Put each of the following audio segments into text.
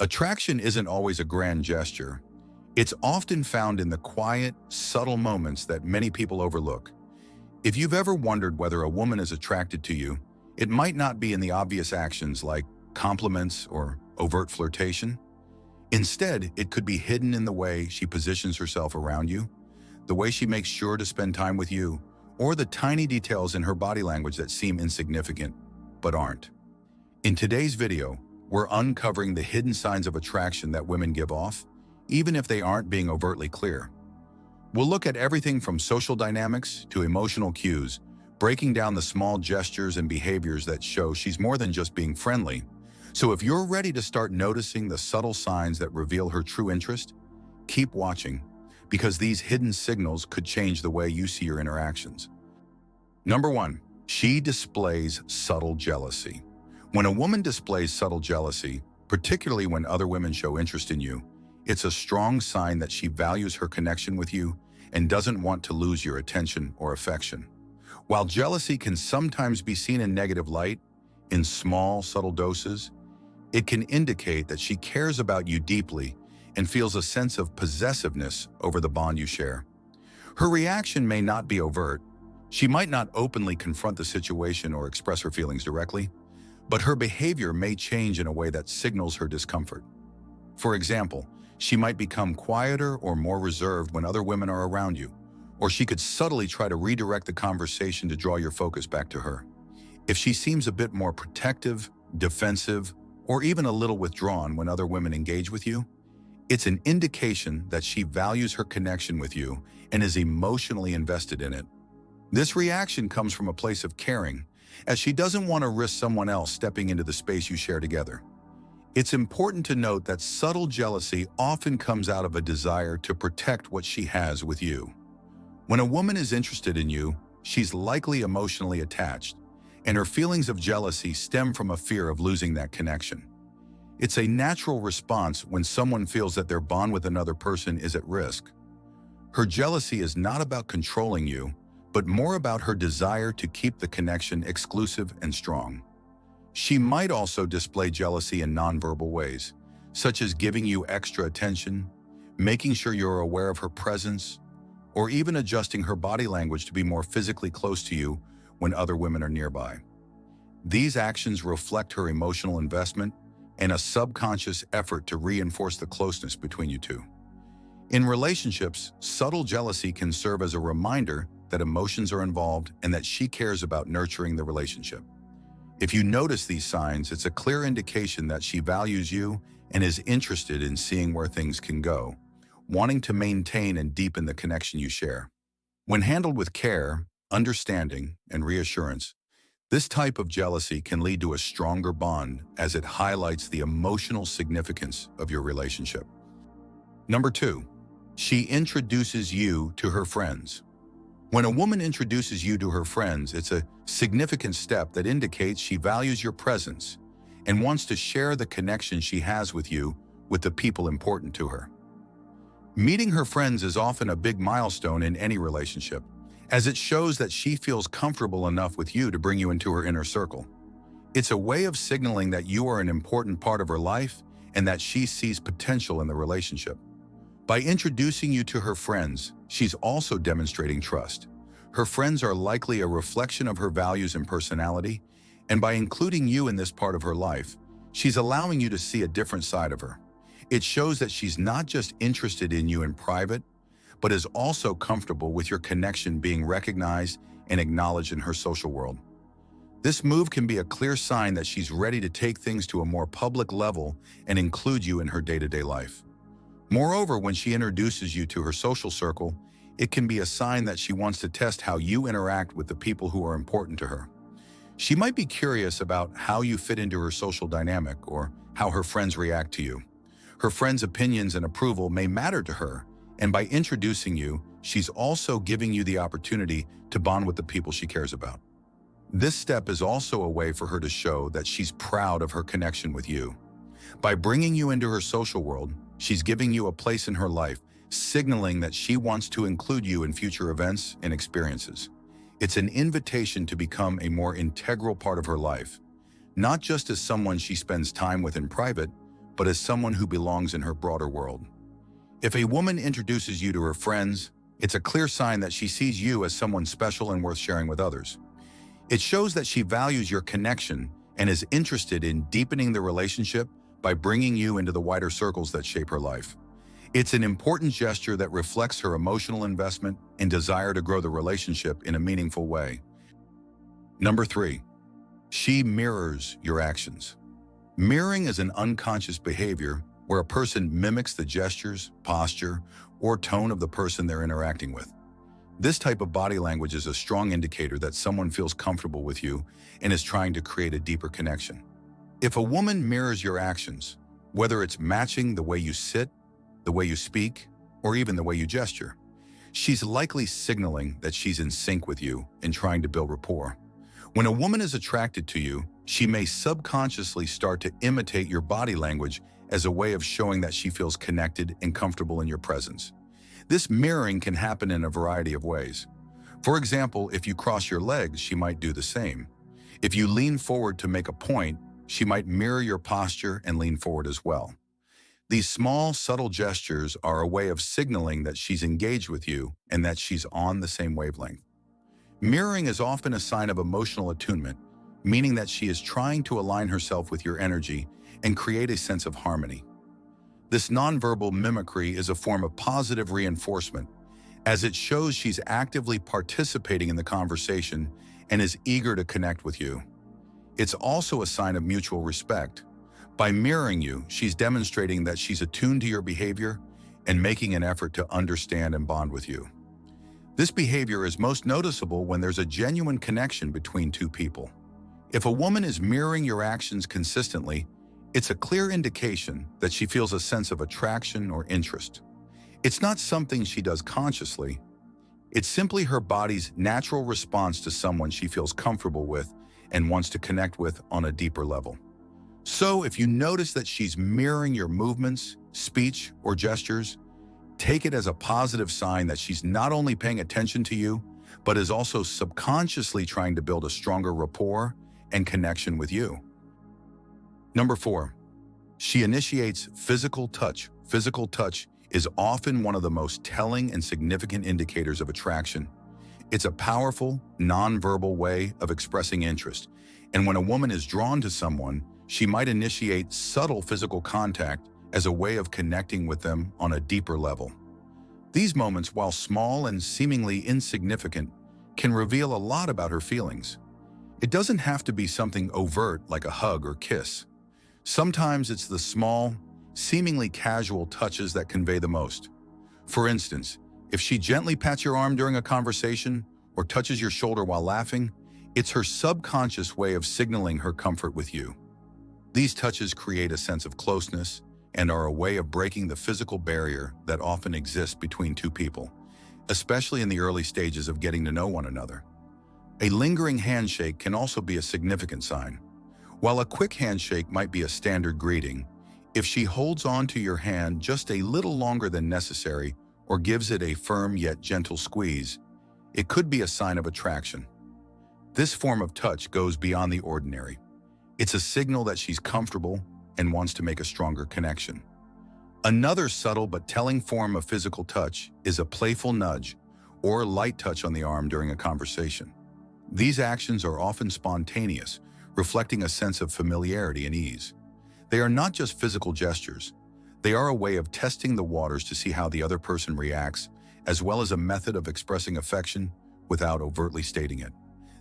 Attraction isn't always a grand gesture. It's often found in the quiet, subtle moments that many people overlook. If you've ever wondered whether a woman is attracted to you, it might not be in the obvious actions like compliments or overt flirtation. Instead, it could be hidden in the way she positions herself around you, the way she makes sure to spend time with you, or the tiny details in her body language that seem insignificant, but aren't. In today's video, we're uncovering the hidden signs of attraction that women give off, even if they aren't being overtly clear. We'll look at everything from social dynamics to emotional cues, breaking down the small gestures and behaviors that show she's more than just being friendly. So if you're ready to start noticing the subtle signs that reveal her true interest, keep watching, because these hidden signals could change the way you see your interactions. Number 1, she displays subtle jealousy. When a woman displays subtle jealousy, particularly when other women show interest in you, it's a strong sign that she values her connection with you and doesn't want to lose your attention or affection. While jealousy can sometimes be seen in negative light, in small, subtle doses, it can indicate that she cares about you deeply and feels a sense of possessiveness over the bond you share. Her reaction may not be overt. She might not openly confront the situation or express her feelings directly, but her behavior may change in a way that signals her discomfort. For example, she might become quieter or more reserved when other women are around you, or she could subtly try to redirect the conversation to draw your focus back to her. If she seems a bit more protective, defensive, or even a little withdrawn when other women engage with you, it's an indication that she values her connection with you and is emotionally invested in it. This reaction comes from a place of caring, as she doesn't want to risk someone else stepping into the space you share together. It's important to note that subtle jealousy often comes out of a desire to protect what she has with you. When a woman is interested in you, she's likely emotionally attached, and her feelings of jealousy stem from a fear of losing that connection. It's a natural response when someone feels that their bond with another person is at risk. Her jealousy is not about controlling you, but more about her desire to keep the connection exclusive and strong. She might also display jealousy in nonverbal ways, such as giving you extra attention, making sure you're aware of her presence, or even adjusting her body language to be more physically close to you when other women are nearby. These actions reflect her emotional investment and a subconscious effort to reinforce the closeness between you two. In relationships, subtle jealousy can serve as a reminder that emotions are involved and that she cares about nurturing the relationship. If you notice these signs, it's a clear indication that she values you and is interested in seeing where things can go, wanting to maintain and deepen the connection you share. When handled with care, understanding, and reassurance, this type of jealousy can lead to a stronger bond as it highlights the emotional significance of your relationship. Number 2, she introduces you to her friends. When a woman introduces you to her friends, it's a significant step that indicates she values your presence and wants to share the connection she has with you with the people important to her. Meeting her friends is often a big milestone in any relationship, as it shows that she feels comfortable enough with you to bring you into her inner circle. It's a way of signaling that you are an important part of her life and that she sees potential in the relationship. By introducing you to her friends, she's also demonstrating trust. Her friends are likely a reflection of her values and personality, and by including you in this part of her life, she's allowing you to see a different side of her. It shows that she's not just interested in you in private, but is also comfortable with your connection being recognized and acknowledged in her social world. This move can be a clear sign that she's ready to take things to a more public level and include you in her day-to-day life. Moreover, when she introduces you to her social circle, it can be a sign that she wants to test how you interact with the people who are important to her. She might be curious about how you fit into her social dynamic or how her friends react to you. Her friends' opinions and approval may matter to her, and by introducing you, she's also giving you the opportunity to bond with the people she cares about. This step is also a way for her to show that she's proud of her connection with you. By bringing you into her social world, she's giving you a place in her life, signaling that she wants to include you in future events and experiences. It's an invitation to become a more integral part of her life, not just as someone she spends time with in private, but as someone who belongs in her broader world. If a woman introduces you to her friends, it's a clear sign that she sees you as someone special and worth sharing with others. It shows that she values your connection and is interested in deepening the relationship by bringing you into the wider circles that shape her life. It's an important gesture that reflects her emotional investment and desire to grow the relationship in a meaningful way. Number 3, she mirrors your actions. Mirroring is an unconscious behavior where a person mimics the gestures, posture, or tone of the person they're interacting with. This type of body language is a strong indicator that someone feels comfortable with you and is trying to create a deeper connection. If a woman mirrors your actions, whether it's matching the way you sit, the way you speak, or even the way you gesture, she's likely signaling that she's in sync with you and trying to build rapport. When a woman is attracted to you, she may subconsciously start to imitate your body language as a way of showing that she feels connected and comfortable in your presence. This mirroring can happen in a variety of ways. For example, if you cross your legs, she might do the same. If you lean forward to make a point, she might mirror your posture and lean forward as well. These small, subtle gestures are a way of signaling that she's engaged with you and that she's on the same wavelength. Mirroring is often a sign of emotional attunement, meaning that she is trying to align herself with your energy and create a sense of harmony. This nonverbal mimicry is a form of positive reinforcement, as it shows she's actively participating in the conversation and is eager to connect with you. It's also a sign of mutual respect. By mirroring you, she's demonstrating that she's attuned to your behavior and making an effort to understand and bond with you. This behavior is most noticeable when there's a genuine connection between two people. If a woman is mirroring your actions consistently, it's a clear indication that she feels a sense of attraction or interest. It's not something she does consciously. It's simply her body's natural response to someone she feels comfortable with and wants to connect with on a deeper level. So if you notice that she's mirroring your movements, speech, or gestures, take it as a positive sign that she's not only paying attention to you, but is also subconsciously trying to build a stronger rapport and connection with you. Number 4, she initiates physical touch. Physical touch is often one of the most telling and significant indicators of attraction. It's a powerful, nonverbal way of expressing interest. And when a woman is drawn to someone, she might initiate subtle physical contact as a way of connecting with them on a deeper level. These moments, while small and seemingly insignificant, can reveal a lot about her feelings. It doesn't have to be something overt like a hug or kiss. Sometimes it's the small, seemingly casual touches that convey the most. For instance, if she gently pats your arm during a conversation or touches your shoulder while laughing, it's her subconscious way of signaling her comfort with you. These touches create a sense of closeness and are a way of breaking the physical barrier that often exists between two people, especially in the early stages of getting to know one another. A lingering handshake can also be a significant sign. While a quick handshake might be a standard greeting, if she holds on to your hand just a little longer than necessary or gives it a firm yet gentle squeeze, it could be a sign of attraction. This form of touch goes beyond the ordinary. It's a signal that she's comfortable and wants to make a stronger connection. Another subtle but telling form of physical touch is a playful nudge or light touch on the arm during a conversation. These actions are often spontaneous, reflecting a sense of familiarity and ease. They are not just physical gestures. They are a way of testing the waters to see how the other person reacts, as well as a method of expressing affection without overtly stating it.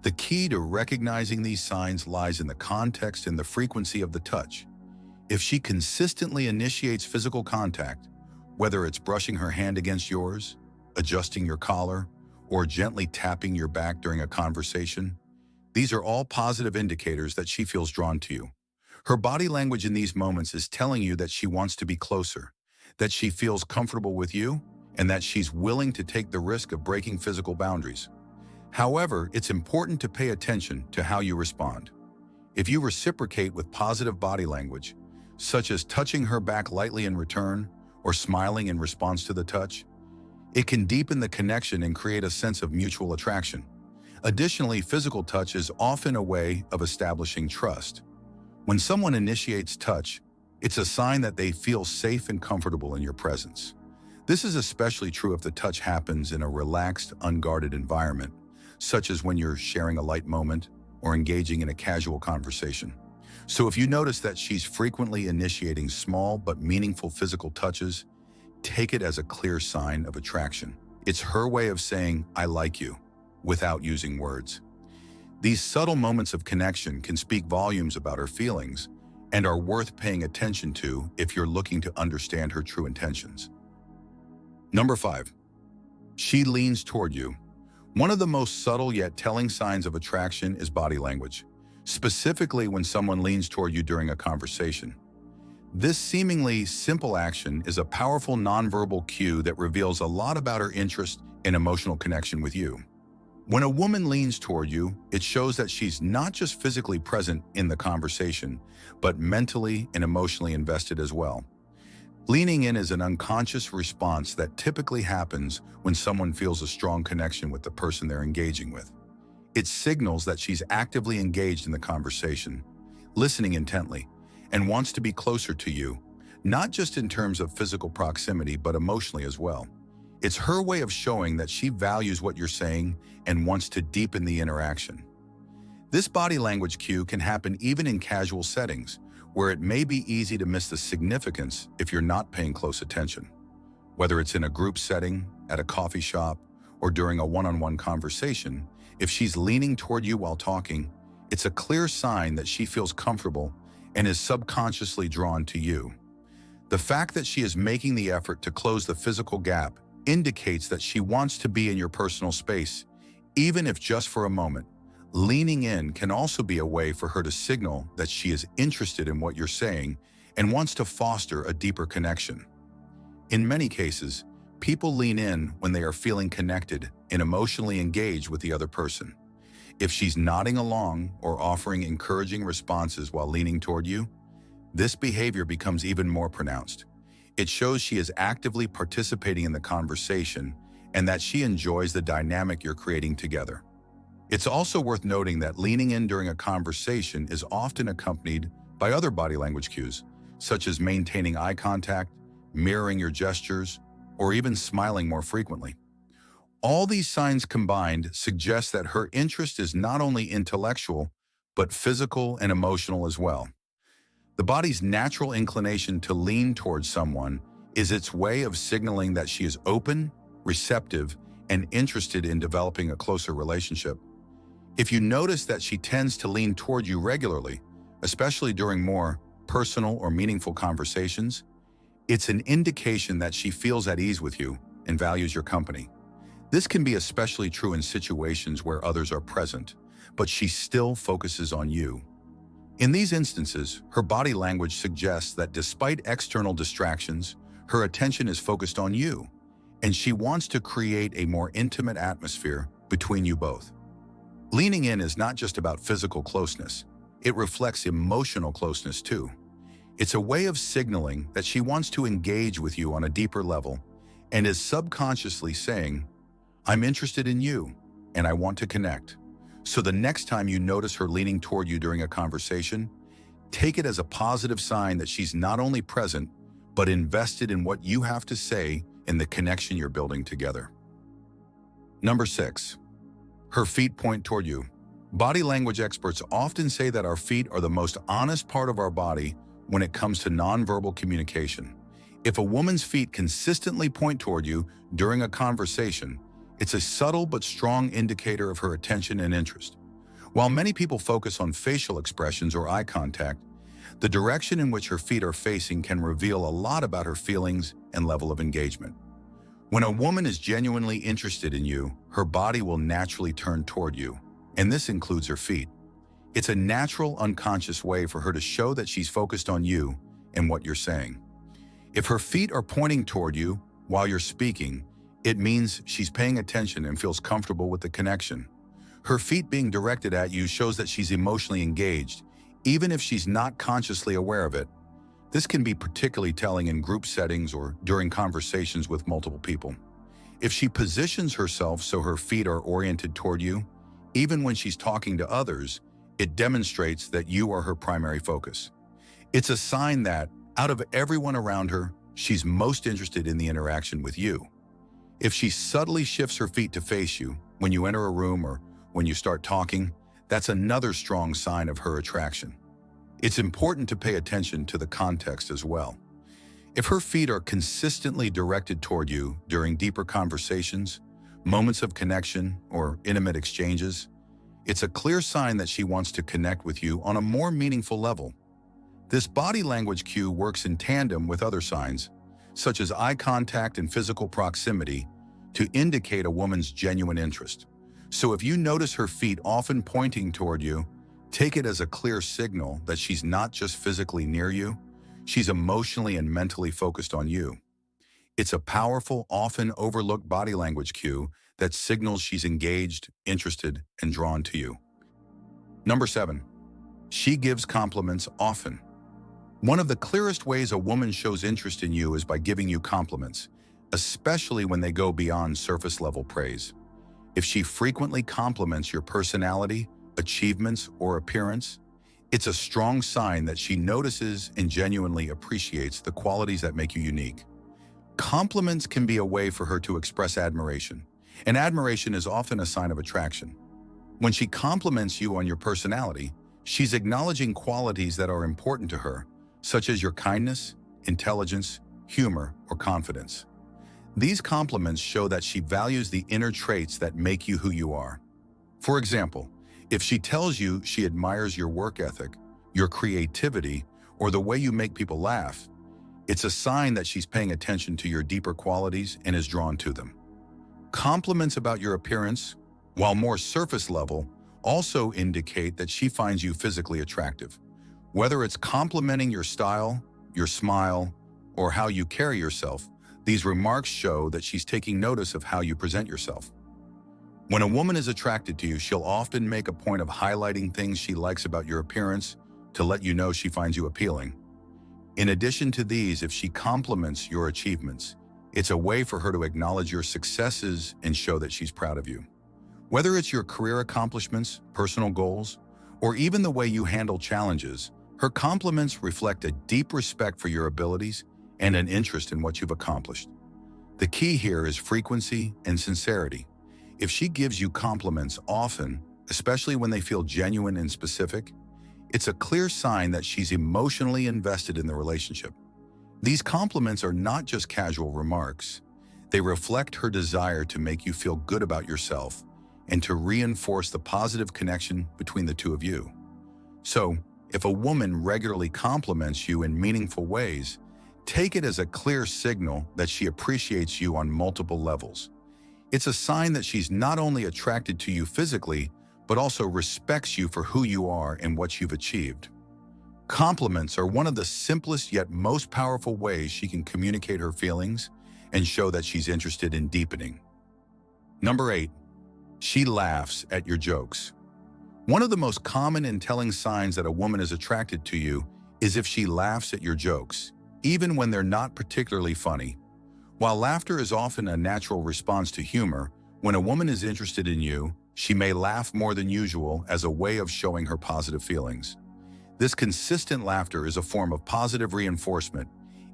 The key to recognizing these signs lies in the context and the frequency of the touch. If she consistently initiates physical contact, whether it's brushing her hand against yours, adjusting your collar, or gently tapping your back during a conversation, these are all positive indicators that she feels drawn to you. Her body language in these moments is telling you that she wants to be closer, that she feels comfortable with you, and that she's willing to take the risk of breaking physical boundaries. However, it's important to pay attention to how you respond. If you reciprocate with positive body language, such as touching her back lightly in return or smiling in response to the touch, it can deepen the connection and create a sense of mutual attraction. Additionally, physical touch is often a way of establishing trust. When someone initiates touch, It's a sign that they feel safe and comfortable in your presence. This is especially true if the touch happens in a relaxed, unguarded environment, such as when you're sharing a light moment or engaging in a casual conversation. So if you notice that she's frequently initiating small but meaningful physical touches, take it as a clear sign of attraction. It's her way of saying, "I like you," without using words. These subtle moments of connection can speak volumes about her feelings and are worth paying attention to if you're looking to understand her true intentions. Number 5. She leans toward you. One of the most subtle yet telling signs of attraction is body language, specifically when someone leans toward you during a conversation. This seemingly simple action is a powerful nonverbal cue that reveals a lot about her interest and emotional connection with you. When a woman leans toward you, it shows that she's not just physically present in the conversation, but mentally and emotionally invested as well. Leaning in is an unconscious response that typically happens when someone feels a strong connection with the person they're engaging with. It signals that she's actively engaged in the conversation, listening intently, and wants to be closer to you, not just in terms of physical proximity, but emotionally as well. It's her way of showing that she values what you're saying and wants to deepen the interaction. This body language cue can happen even in casual settings, where it may be easy to miss the significance if you're not paying close attention. Whether it's in a group setting, at a coffee shop, or during a one-on-one conversation, if she's leaning toward you while talking, it's a clear sign that she feels comfortable and is subconsciously drawn to you. The fact that she is making the effort to close the physical gap indicates that she wants to be in your personal space, even if just for a moment. Leaning in can also be a way for her to signal that she is interested in what you're saying and wants to foster a deeper connection. In many cases, people lean in when they are feeling connected and emotionally engaged with the other person. If she's nodding along or offering encouraging responses while leaning toward you, this behavior becomes even more pronounced. It shows she is actively participating in the conversation and that she enjoys the dynamic you're creating together. It's also worth noting that leaning in during a conversation is often accompanied by other body language cues, such as maintaining eye contact, mirroring your gestures, or even smiling more frequently. All these signs combined suggest that her interest is not only intellectual, but physical and emotional as well. The body's natural inclination to lean towards someone is its way of signaling that she is open, receptive, and interested in developing a closer relationship. If you notice that she tends to lean toward you regularly, especially during more personal or meaningful conversations, it's an indication that she feels at ease with you and values your company. This can be especially true in situations where others are present, but she still focuses on you. In these instances, her body language suggests that despite external distractions, her attention is focused on you, and she wants to create a more intimate atmosphere between you both. Leaning in is not just about physical closeness. It reflects emotional closeness too. It's a way of signaling that she wants to engage with you on a deeper level and is subconsciously saying, "I'm interested in you, and I want to connect." So the next time you notice her leaning toward you during a conversation, take it as a positive sign that she's not only present, but invested in what you have to say and the connection you're building together. Number 6. Her feet point toward you. Body language experts often say that our feet are the most honest part of our body when it comes to nonverbal communication. If a woman's feet consistently point toward you during a conversation, it's a subtle but strong indicator of her attention and interest. While many people focus on facial expressions or eye contact, the direction in which her feet are facing can reveal a lot about her feelings and level of engagement. When a woman is genuinely interested in you, her body will naturally turn toward you, and this includes her feet. It's a natural, unconscious way for her to show that she's focused on you and what you're saying. If her feet are pointing toward you while you're speaking, it means she's paying attention and feels comfortable with the connection. Her feet being directed at you shows that she's emotionally engaged, even if she's not consciously aware of it. This can be particularly telling in group settings or during conversations with multiple people. If she positions herself so her feet are oriented toward you, even when she's talking to others, it demonstrates that you are her primary focus. It's a sign that, Out of everyone around her, she's most interested in the interaction with you. If she subtly shifts her feet to face you when you enter a room or when you start talking, that's another strong sign of her attraction. It's important to pay attention to the context as well. If her feet are consistently directed toward you during deeper conversations, moments of connection, or intimate exchanges, it's a clear sign that she wants to connect with you on a more meaningful level. This body language cue works in tandem with other signs, such as eye contact and physical proximity, to indicate a woman's genuine interest. So if you notice her feet often pointing toward you, take it as a clear signal that she's not just physically near you, she's emotionally and mentally focused on you. It's a powerful, often overlooked body language cue that signals she's engaged, interested, and drawn to you. Number 7, she gives compliments often. One of the clearest ways a woman shows interest in you is by giving you compliments, especially when they go beyond surface-level praise. If she frequently compliments your personality, achievements, or appearance, it's a strong sign that she notices and genuinely appreciates the qualities that make you unique. Compliments can be a way for her to express admiration, and admiration is often a sign of attraction. When she compliments you on your personality, she's acknowledging qualities that are important to her, such as your kindness, intelligence, humor, or confidence. These compliments show that she values the inner traits that make you who you are. For example, if she tells you she admires your work ethic, your creativity, or the way you make people laugh, it's a sign that she's paying attention to your deeper qualities and is drawn to them. Compliments about your appearance, while more surface level, also indicate that she finds you physically attractive. Whether it's complimenting your style, your smile, or how you carry yourself, these remarks show that she's taking notice of how you present yourself. When a woman is attracted to you, she'll often make a point of highlighting things she likes about your appearance to let you know she finds you appealing. In addition to these, if she compliments your achievements, it's a way for her to acknowledge your successes and show that she's proud of you. Whether it's your career accomplishments, personal goals, or even the way you handle challenges, her compliments reflect a deep respect for your abilities and an interest in what you've accomplished. The key here is frequency and sincerity. If she gives you compliments often, especially when they feel genuine and specific, it's a clear sign that she's emotionally invested in the relationship. These compliments are not just casual remarks. They reflect her desire to make you feel good about yourself and to reinforce the positive connection between the two of you. So, if a woman regularly compliments you in meaningful ways, take it as a clear signal that she appreciates you on multiple levels. It's a sign that she's not only attracted to you physically, but also respects you for who you are and what you've achieved. Compliments are one of the simplest yet most powerful ways she can communicate her feelings and show that she's interested in deepening. Number 8, she laughs at your jokes. One of the most common and telling signs that a woman is attracted to you is if she laughs at your jokes, even when they're not particularly funny. While laughter is often a natural response to humor, when a woman is interested in you, she may laugh more than usual as a way of showing her positive feelings. This consistent laughter is a form of positive reinforcement,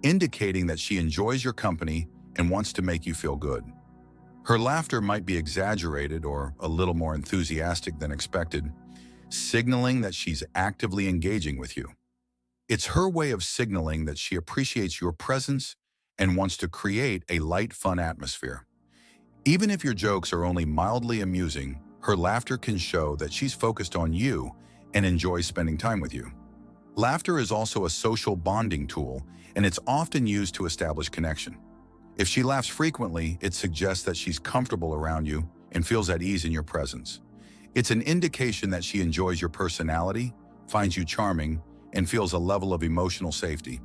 indicating that she enjoys your company and wants to make you feel good. Her laughter might be exaggerated or a little more enthusiastic than expected, signaling that she's actively engaging with you. It's her way of signaling that she appreciates your presence and wants to create a light, fun atmosphere. Even if your jokes are only mildly amusing, her laughter can show that she's focused on you and enjoys spending time with you. Laughter is also a social bonding tool, and it's often used to establish connection. If she laughs frequently, it suggests that she's comfortable around you and feels at ease in your presence. It's an indication that she enjoys your personality, finds you charming, and feels a level of emotional safety.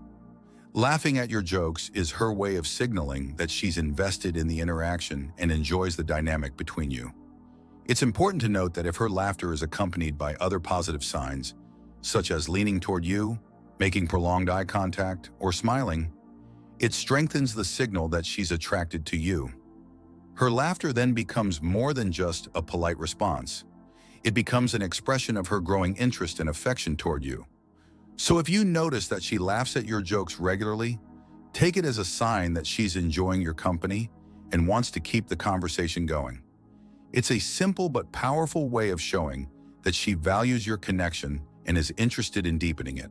Laughing at your jokes is her way of signaling that she's invested in the interaction and enjoys the dynamic between you. It's important to note that if her laughter is accompanied by other positive signs, such as leaning toward you, making prolonged eye contact, or smiling, it strengthens the signal that she's attracted to you. Her laughter then becomes more than just a polite response. It becomes an expression of her growing interest and affection toward you. So if you notice that she laughs at your jokes regularly, take it as a sign that she's enjoying your company and wants to keep the conversation going. It's a simple but powerful way of showing that she values your connection and is interested in deepening it.